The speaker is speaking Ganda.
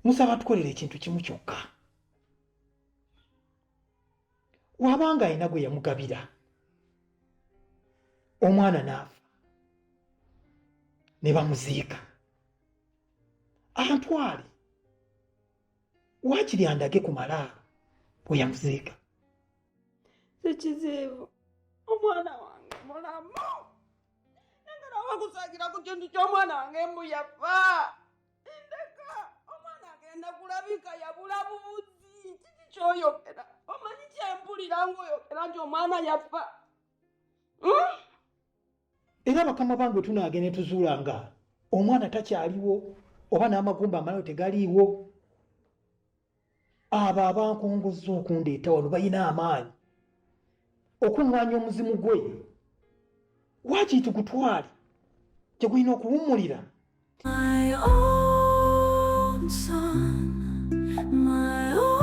musaba tukolere ekintu kimu kyokka. Wabanga alina gwe yamugabira omwana n'afa ne bamuziika, antwale waakiri andage ku malaalo bwe yamuziika. Sekizibu, omwana wange mulamu. Nange nawe kusagira ku kintu ky'omwana wange mbu yafa. Ndeka omwana agenda kulabika yabula bubuzi. Kiki ky'oyogera? Omanyi kyempulira ng'oyogera nti omwana yafa? Era bakama bange tunaage ne tuzuula nga omwana takyaliwo oba n'amagumba amalayo tegaliiwo. Abo abankongozza okundeeta wano balina amaanyi okuŋŋaanya omuzimu gwe. Waakiri tugutwale gye gulina okuwummulira. My own son, my own